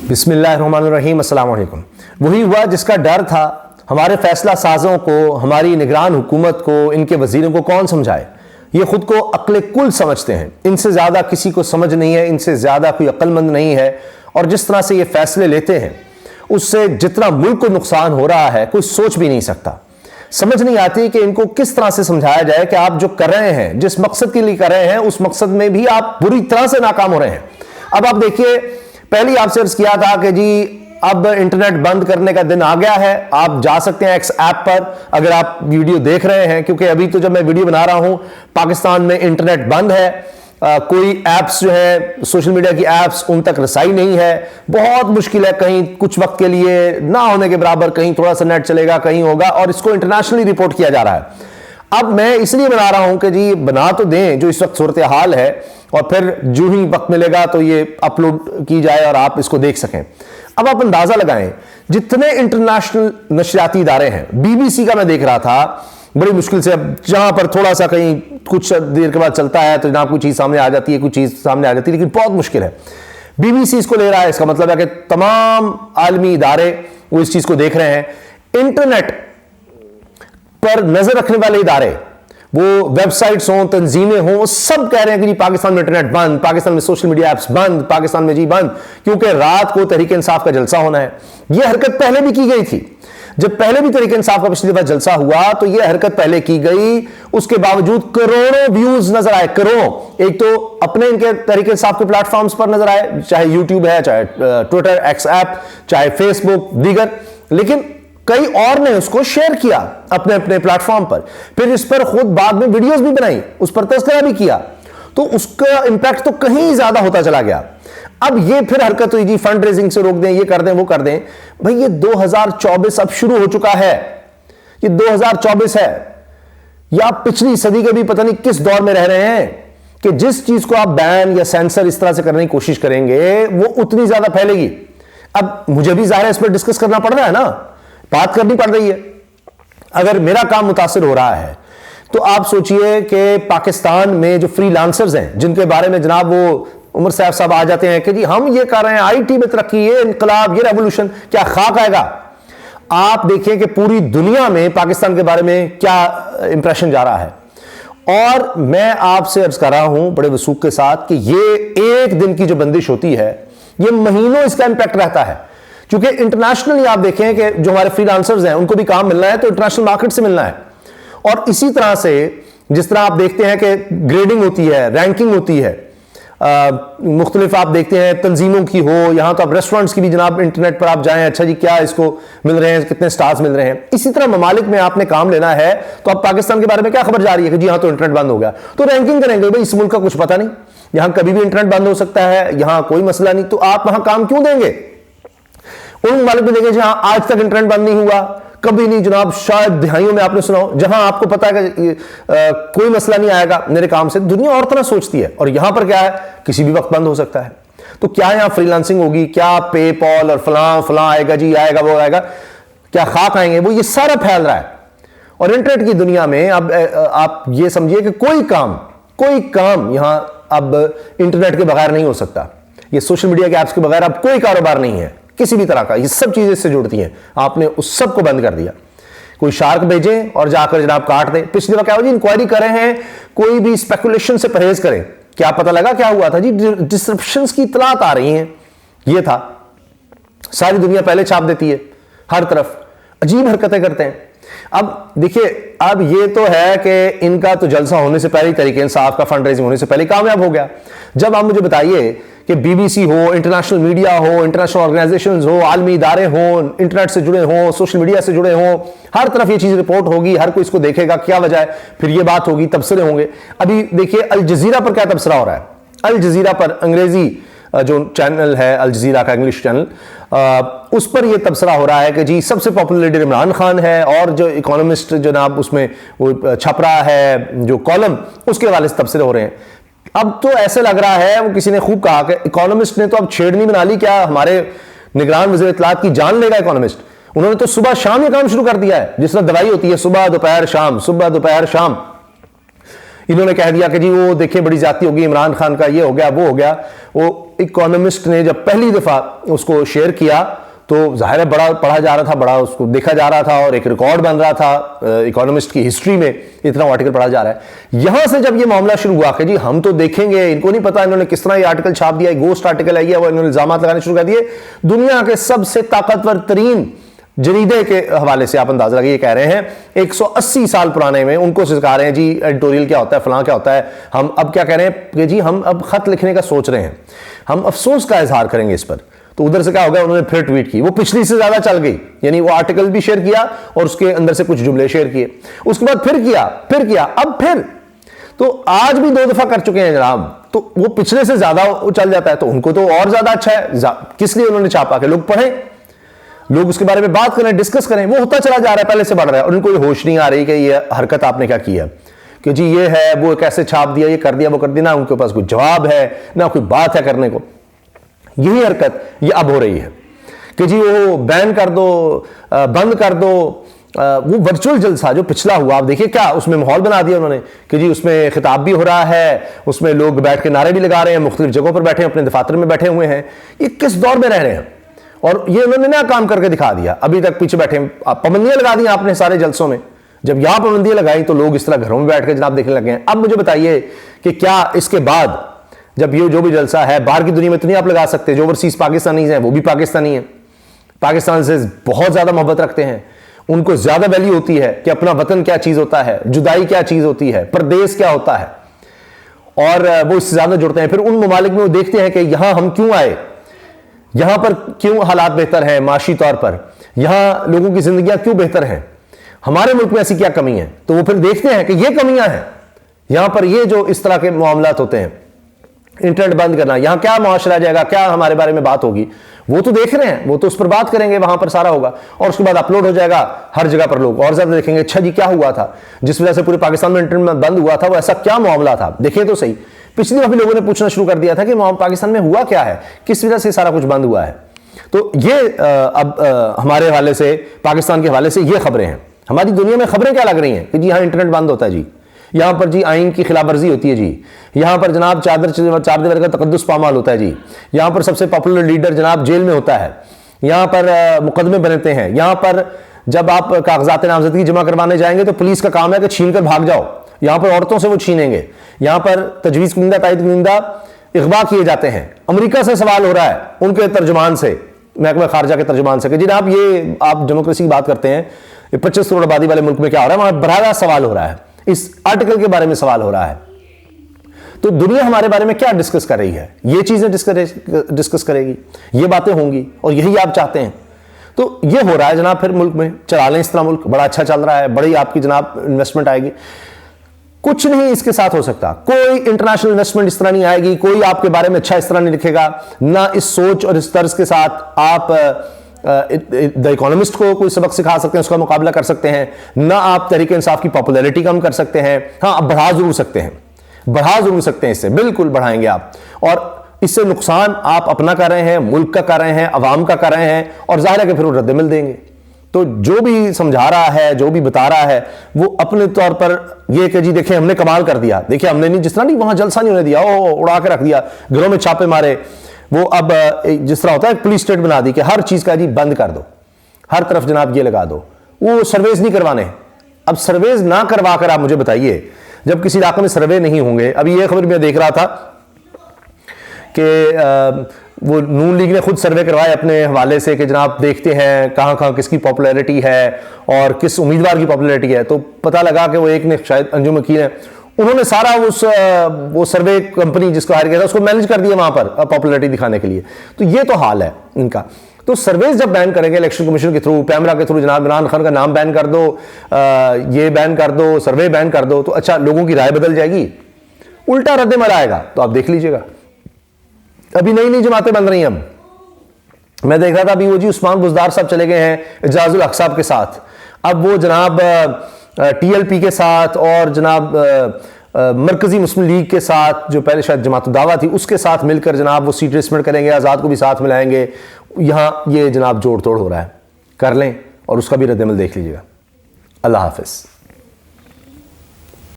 بسم اللہ الرحمن الرحیم. السلام علیکم. وہی ہوا جس کا ڈر تھا. ہمارے فیصلہ سازوں کو, ہماری نگران حکومت کو, ان کے وزیروں کو کون سمجھائے؟ یہ خود کو عقل کل سمجھتے ہیں. ان سے زیادہ کسی کو سمجھ نہیں ہے, ان سے زیادہ کوئی عقل مند نہیں ہے. اور جس طرح سے یہ فیصلے لیتے ہیں اس سے جتنا ملک کو نقصان ہو رہا ہے کوئی سوچ بھی نہیں سکتا. سمجھ نہیں آتی کہ ان کو کس طرح سے سمجھایا جائے کہ آپ جو کر رہے ہیں, جس مقصد کے لیے کر رہے ہیں, اس مقصد میں بھی آپ بری طرح سے ناکام ہو رہے ہیں. اب آپ دیکھیے, پہلی آپ سے عرض کیا تھا کہ جی اب انٹرنیٹ بند کرنے کا دن آ گیا ہے. آپ جا سکتے ہیں ایکس ایپ پر اگر آپ ویڈیو دیکھ رہے ہیں, کیونکہ ابھی تو جب میں ویڈیو بنا رہا ہوں پاکستان میں انٹرنیٹ بند ہے. کوئی ایپس جو ہے سوشل میڈیا کی ایپس ان تک رسائی نہیں ہے. بہت مشکل ہے, کہیں کچھ وقت کے لیے نہ ہونے کے برابر, کہیں تھوڑا سا نیٹ چلے گا, کہیں ہوگا, اور اس کو انٹرنیشنلی رپورٹ کیا جا رہا ہے. اب میں اس لیے بنا رہا ہوں کہ جی بنا تو دیں جو اس وقت صورتحال ہے, اور پھر جو ہی وقت ملے گا تو یہ اپلوڈ کی جائے اور آپ اس کو دیکھ سکیں. اب آپ اندازہ لگائیں جتنے انٹرنیشنل نشریاتی ادارے ہیں, بی بی سی کا میں دیکھ رہا تھا بڑی مشکل سے, اب جہاں پر تھوڑا سا کہیں کچھ دیر کے بعد چلتا ہے تو جناب کوئی چیز سامنے آ جاتی ہے, کوئی چیز سامنے آ جاتی ہے, لیکن بہت مشکل ہے. بی بی سی اس کو لے رہا ہے, اس کا مطلب ہے کہ تمام عالمی ادارے وہ اس چیز کو دیکھ رہے ہیں. انٹرنیٹ پر نظر رکھنے والے ادارے, وہ ویب سائٹس ہوں, تنظیمیں ہوں, سب کہہ رہے ہیں کہ جی پاکستان میں انٹرنیٹ بند, پاکستان میں سوشل میڈیا ایپس بند, پاکستان میں جی بند, کیونکہ رات کو تحریک انصاف کا جلسہ ہونا ہے. یہ حرکت پہلے بھی کی گئی تھی. جب پہلے بھی تحریک انصاف کا پچھلی دفعہ جلسہ ہوا تو یہ حرکت پہلے کی گئی, اس کے باوجود کروڑوں ویوز نظر آئے, کروڑوں. ایک تو اپنے ان کے تحریک انصاف کے پلیٹ فارمز پر نظر آئے, چاہے یوٹیوب ہے, چاہے ٹویٹر ایکس ایپ, چاہے فیس بک, دیگر, لیکن کئی اور نے اس کو شیئر کیا اپنے اپنے پلیٹ فارم پر. پھر اس پر خود بعد میں ویڈیوز بھی بنائی, اس پر تذکرہ بھی کیا, تو اس کا امپیکٹ تو کہیں زیادہ ہوتا چلا گیا. اب یہ پھر حرکت ہوئی جی فنڈ ریزنگ سے روک دیں, یہ کر دیں, وہ کر دیں. بھئی یہ 2024 اب شروع ہو چکا ہے, یہ 2024 ہے. یا آپ پچھلی صدی کے بھی پتہ نہیں کس دور میں رہ رہے ہیں کہ جس چیز کو آپ بین یا سینسر اس طرح سے کرنے کی کوشش کریں گے وہ اتنی زیادہ پھیلے گی. اب مجھے بھی ظاہر ہے اس پر ڈسکس کرنا پڑ رہا ہے نا, بات کرنی پڑ رہی ہے. اگر میرا کام متاثر ہو رہا ہے تو آپ سوچئے کہ پاکستان میں جو فری لانسرز ہیں, جن کے بارے میں جناب وہ عمر صاحب آ جاتے ہیں کہ جی ہم یہ کر رہے ہیں, آئی ٹی میں ترقی, یہ انقلاب, یہ ریولوشن, کیا خاک آئے گا؟ آپ دیکھیں کہ پوری دنیا میں پاکستان کے بارے میں کیا امپریشن جا رہا ہے. اور میں آپ سے عرض کر رہا ہوں بڑے وثوق کے ساتھ کہ یہ ایک دن کی جو بندش ہوتی ہے, یہ مہینوں اس کا امپیکٹ رہتا ہے. کیونکہ انٹرنیشنلی آپ دیکھیں کہ جو ہمارے فری لانسرز ہیں ان کو بھی کام ملنا ہے تو انٹرنیشنل مارکیٹ سے ملنا ہے. اور اسی طرح سے جس طرح آپ دیکھتے ہیں کہ گریڈنگ ہوتی ہے, رینکنگ ہوتی ہے, مختلف آپ دیکھتے ہیں تنظیموں کی ہو, یہاں تو اب ریسٹورنٹس کی بھی جناب انٹرنیٹ پر آپ جائیں, اچھا جی کیا اس کو مل رہے ہیں, کتنے سٹارز مل رہے ہیں. اسی طرح ممالک میں آپ نے کام لینا ہے تو اب پاکستان کے بارے میں کیا خبر جا رہی ہے کہ جی ہاں تو انٹرنیٹ بند ہو گیا, تو رینکنگ کریں گے. بھائی اس ملک کا کچھ پتہ نہیں, یہاں کبھی بھی انٹرنیٹ بند ہو سکتا ہے, یہاں کوئی مسئلہ نہیں, تو آپ وہاں کام کیوں دیں گے؟ ان ممالک میں دیکھیں جہاں آج تک انٹرنیٹ بند نہیں ہوا, کبھی نہیں جناب, شاید دہائیوں میں آپ نے سنا ہو, جہاں آپ کو پتا ہے کہ کوئی مسئلہ نہیں آئے گا میرے کام سے. دنیا اور طرح سوچتی ہے, اور یہاں پر کیا ہے کسی بھی وقت بند ہو سکتا ہے. تو کیا یہاں فری لانسنگ ہوگی, کیا پے پال اور فلاں آئے گا, جی آئے گا, وہ آئے گا, کیا خاک آئیں گے, وہ یہ سارا پھیل رہا ہے. اور انٹرنیٹ کی دنیا میں اب آپ یہ سمجھیے کہ کوئی کام یہاں اب انٹرنیٹ کے بغیر نہیں ہو سکتا. یہ سوشل میڈیا کے ایپس کے بغیر اب کوئی کاروبار نہیں ہے کسی بھی طرح کا, یہ سب چیزیں اس سے جڑتی ہیں. آپ نے اس سب کو بند کر دیا. کوئی شارک بھیجیں اور جا کر جناب کاٹ دیں. پچھلی دفعہ کیا ہو جی, انکوائری کر رہے ہیں, کوئی بھی اسپیکولیشن سے پرہیز کریں. کیا پتہ لگا کیا ہوا تھا جی, ڈسرپشنز کی اطلاعات آ رہی ہیں. یہ تھا, ساری دنیا پہلے چھاپ دیتی ہے, ہر طرف عجیب حرکتیں کرتے ہیں. اب دیکھیے, اب یہ تو ہے کہ ان کا تو جلسہ ہونے سے پہلے تحریک انصاف کا فنڈ ریزنگ ہونے سے پہلے کامیاب ہو گیا. جب آپ مجھے بتائیے کہ بی بی سی ہو, انٹرنیشنل میڈیا ہو, انٹرنیشنل آرگنائزیشنز ہو, عالمی ادارے ہوں, انٹرنیٹ سے جڑے ہوں, سوشل میڈیا سے جڑے ہوں, ہر طرف یہ چیز رپورٹ ہوگی, ہر کوئی اس کو دیکھے گا, کیا وجہ ہے, پھر یہ بات ہوگی, تبصرے ہوں گے. ابھی دیکھیے الجزیرہ پر کیا تبصرہ ہو رہا ہے. الجزیرہ پر انگریزی جو چینل ہے الجزیرہ کا انگلش چینل, اس پر یہ تبصرہ ہو رہا ہے کہ جی سب سے پاپولر لیڈر عمران خان ہے, اور جو اکانومسٹ جناب اس میں وہ چھپ رہا ہے جو کالم, اس کے حوالے سے تبصرے ہو رہے ہیں. اب تو ایسے لگ رہا ہے, وہ کسی نے خوب کہا کہ اکانومسٹ نے تو اب چھیڑنی بنا لی, کیا ہمارے نگران وزیر اطلاعات کی جان لے گا اکانومسٹ. انہوں نے تو صبح شام یہ کام شروع کر دیا ہے, جس طرح دوائی ہوتی ہے صبح دوپہر شام, صبح دوپہر شام. انہوں نے کہہ دیا کہ جی وہ دیکھیں بڑی زیادتی ہوگی، عمران خان کا یہ ہو گیا وہ ہو گیا. وہ اکانومسٹ نے جب پہلی دفعہ اس کو شیئر کیا تو ظاہر ہے بڑا پڑھا جا رہا تھا، بڑا اس کو دیکھا جا رہا تھا اور ایک ریکارڈ بن رہا تھا اکانومسٹ کی ہسٹری میں، اتنا آرٹیکل پڑھا جا رہا ہے. یہاں سے جب یہ معاملہ شروع ہوا کہ جی ہم تو دیکھیں گے، ان کو نہیں پتا انہوں نے کس طرح یہ آرٹیکل چھاپ دیا، گوسٹ آرٹیکل ہے یہ، وہ انہوں نے الزامات لگانے شروع کر دیے. دنیا کے سب سے طاقتور ترین جریدے کے حوالے سے آپ اندازہ لگائیے، یہ کہہ رہے ہیں 180 سال پرانے میں ان کو سکھا رہے ہیں جی ایڈیٹوریل کیا ہوتا ہے، فلاں کیا ہوتا ہے. ہم اب کیا کہہ رہے ہیں کہ جی ہم اب خط لکھنے کا سوچ رہے ہیں، ہم افسوس کا اظہار کریں گے اس پر. تو ادھر سے کیا ہو گیا، انہوں نے پھر ٹویٹ کی، وہ پچھلی سے زیادہ چل گئی، یعنی وہ آرٹیکل بھی شیئر کیا اور اس کے اندر سے کچھ جملے شیئر کیے، اس کے بعد پھر کیا اب پھر تو آج بھی 2 دفعہ کر چکے ہیں جناب. تو وہ پچھلے سے زیادہ چل جاتا ہے تو ان کو تو اور زیادہ اچھا ہے. کس لیے انہوں نے چھاپا کہ لوگ پڑھیں، لوگ اس کے بارے میں بات کریں، ڈسکس کریں. وہ ہوتا چلا جا رہا ہے، پہلے سے بڑھ رہا ہے، اور ان کو یہ ہوش نہیں آ رہی کہ یہ حرکت آپ نے کیا کی ہے، کہ جی یہ ہے وہ کیسے چھاپ دیا، یہ کر دیا وہ کر دیا. نہ ان کے پاس کوئی جواب ہے، نہ کوئی بات ہے کرنے کو. یہی حرکت یہ اب ہو رہی ہے کہ جی وہ بین کر دو، بند کر دو. وہ ورچوئل جلسہ جو پچھلا ہوا، آپ دیکھیے کیا اس میں ماحول بنا دیا انہوں نے کہ جی اس میں خطاب بھی ہو رہا ہے، اس میں لوگ بیٹھ کے نعرے بھی لگا رہے ہیں، مختلف جگہوں پر بیٹھے ہیں، اپنے دفاتر میں بیٹھے ہوئے ہیں. یہ کس دور میں رہ رہے ہیں؟ اور یہ انہوں نے نیا کام کر کے دکھا دیا. ابھی تک پیچھے بیٹھے پابندیاں لگا دی آپ نے سارے جلسوں میں. جب یہاں پابندیاں لگائی تو لوگ اس طرح گھروں میں بیٹھ کے جناب دیکھنے لگے ہیں. اب مجھے بتائیے کہ کیا اس کے بعد جب یہ جو بھی جلسہ ہے باہر کی دنیا میں تو نہیں آپ لگا سکتے؟ جو اوورسیز پاکستانیز ہیں وہ بھی پاکستانی ہیں، پاکستان سے بہت زیادہ محبت رکھتے ہیں، ان کو زیادہ ویلیو ہوتی ہے کہ اپنا وطن کیا چیز ہوتا ہے، جدائی کیا چیز ہوتی ہے، پردیس کیا ہوتا ہے، اور وہ اس سے زیادہ جڑتے ہیں. پھر ان ممالک میں وہ دیکھتے ہیں کہ یہاں ہم کیوں آئے، یہاں پر کیوں حالات بہتر ہیں معاشی طور پر، یہاں لوگوں کی زندگیاں کیوں بہتر ہیں، ہمارے ملک میں ایسی کیا کمی ہے. تو وہ پھر دیکھتے ہیں کہ یہ کمیاں ہیں یہاں پر، یہ جو اس طرح کے معاملات ہوتے ہیں، انٹرنیٹ بند کرنا، یہاں کیا معاشرہ جائے گا، کیا ہمارے بارے میں بات ہوگی. وہ تو دیکھ رہے ہیں، وہ تو اس پر بات کریں گے، وہاں پر سارا ہوگا اور اس کے بعد اپلوڈ ہو جائے گا ہر جگہ پر. لوگ اور زیادہ دیکھیں گے اچھا جی کیا ہوا تھا جس وجہ سے پورے پاکستان میں انٹرنیٹ بند ہوا تھا، وہ ایسا کیا معاملہ تھا، دیکھیں تو صحیح. پچھلی دفعہ بھی لوگوں نے پوچھنا شروع کر دیا تھا کہ پاکستان میں ہوا کیا ہے، کس وجہ سے سارا کچھ بند ہوا ہے. تو یہ اب ہمارے حوالے سے، پاکستان کے حوالے سے یہ خبریں ہیں. ہماری دنیا میں خبریں کیا لگ رہی ہیں کہ جی یہاں انٹرنیٹ بند ہوتا ہے، جی یہاں پر جی آئین کی خلاف ورزی ہوتی ہے، جی یہاں پر جناب چادر کا تقدس پامال ہوتا ہے، جی یہاں پر سب سے پاپولر لیڈر جناب جیل میں ہوتا ہے، یہاں پر مقدمے بنتے ہیں، یہاں پر جب آپ کاغذات نامزدگی جمع کروانے جائیں گے تو پولیس کا کام ہے کہ چھین کر بھاگ جاؤ. یہاں پر عورتوں سے وہ چھینیں گے، یہاں پر تجویز کنندہ تائید کنندہ اغوا کیے جاتے ہیں. امریکہ سے سوال ہو رہا ہے ان کے ترجمان سے، محکمہ خارجہ کے ترجمان سے، کہ جناب یہ آپ ڈیموکریسی کی بات کرتے ہیں، یہ 25 کروڑ آبادی والے ملک میں کیا ہو رہا ہے؟ وہاں براہ راست سوال ہو رہا ہے، اس آرٹیکل کے بارے میں سوال ہو رہا ہے. تو دنیا ہمارے بارے میں کیا ڈسکس کر رہی ہے؟ یہ چیزیں ڈسکس کرے گی، یہ باتیں ہوں گی، اور یہی آپ چاہتے ہیں. تو یہ ہو رہا ہے جناب. پھر ملک میں چلا لیں اس طرح، ملک بڑا اچھا چل رہا ہے، بڑی آپ کی جناب انویسٹمنٹ آئے گی. کچھ نہیں اس کے ساتھ ہو سکتا، کوئی انٹرنیشنل انویسٹمنٹ اس طرح نہیں آئے گی، کوئی آپ کے بارے میں اچھا اس طرح نہیں لکھے گا. نہ اس سوچ اور اس طرز کے ساتھ آپ دا اکانومسٹ کو کوئی سبق سکھا سکتے ہیں، اس کا مقابلہ کر سکتے ہیں، نہ آپ تحریک انصاف کی پاپولیرٹی کم کر سکتے ہیں. ہاں آپ بڑھا ضرور سکتے ہیں، اس سے بالکل بڑھائیں گے آپ، اور اس سے نقصان آپ اپنا کر رہے ہیں، ملک کا کر رہے ہیں، عوام کا کر رہے ہیں، اور ظاہر ہے کہ پھر وہ رد عمل دیں گے. تو جو بھی سمجھا رہا ہے، جو بھی بتا رہا ہے، وہ اپنے طور پر یہ کہ جی دیکھیں ہم نے کمال کر دیا، دیکھیں ہم نے نہیں، جس طرح نہیں وہاں جلسہ نہیں ہونے دیا، اڑا کے رکھ دیا، گھروں میں چھاپے مارے. وہ اب جس طرح ہوتا ہے پولیس اسٹیٹ بنا دی کہ ہر چیز کا جی بند کر دو، ہر طرف جناب یہ لگا دو. وہ سرویز نہیں کروانے. اب سرویز نہ کروا کر آپ مجھے بتائیے، جب کسی علاقے میں سروے نہیں ہوں گے. ابھی یہ خبر میں دیکھ رہا تھا کہ وہ نون لیگ نے خود سروے کروائے اپنے حوالے سے کہ جناب دیکھتے ہیں کہاں کہاں کس کی پاپولیرٹی ہے اور کس امیدوار کی پاپولیرٹی ہے. تو پتہ لگا کہ وہ ایک نے شاید انجم وکیل ہیں، انہوں نے سارا وہ سروے کمپنی جس کو ہائر کیا تھا اس کو مینیج کر دیا وہاں پر پاپولیرٹی دکھانے کے لیے. تو یہ تو حال ہے ان کا. تو سرویز جب بین کریں گے الیکشن کمیشن کے تھرو، پیمرا کے تھرو، جناب عمران خان کا نام بین کر دو، یہ بین کر دو، سروے بین کر دو، تو اچھا لوگوں کی رائے بدل جائے گی، الٹا رد عمل آئے گا. تو آپ دیکھ لیجئے گا. ابھی نئی نئی جماعتیں بن رہی ہیں. اب میں دیکھ رہا تھا ابھی وہ جی عثمان بزدار صاحب چلے گئے ہیں اعجاز الحق صاحب کے ساتھ. اب وہ جناب ٹی ایل پی کے ساتھ اور جناب مرکزی مسلم لیگ کے ساتھ جو پہلے شاید جماعت الدعوہ تھی اس کے ساتھ مل کر جناب وہ سیٹ ریسمنٹ کریں گے، آزاد کو بھی ساتھ ملائیں گے. یہاں یہ جناب جوڑ توڑ ہو رہا ہے. کر لیں اور اس کا بھی رد عمل دیکھ لیجیے گا. اللہ حافظ.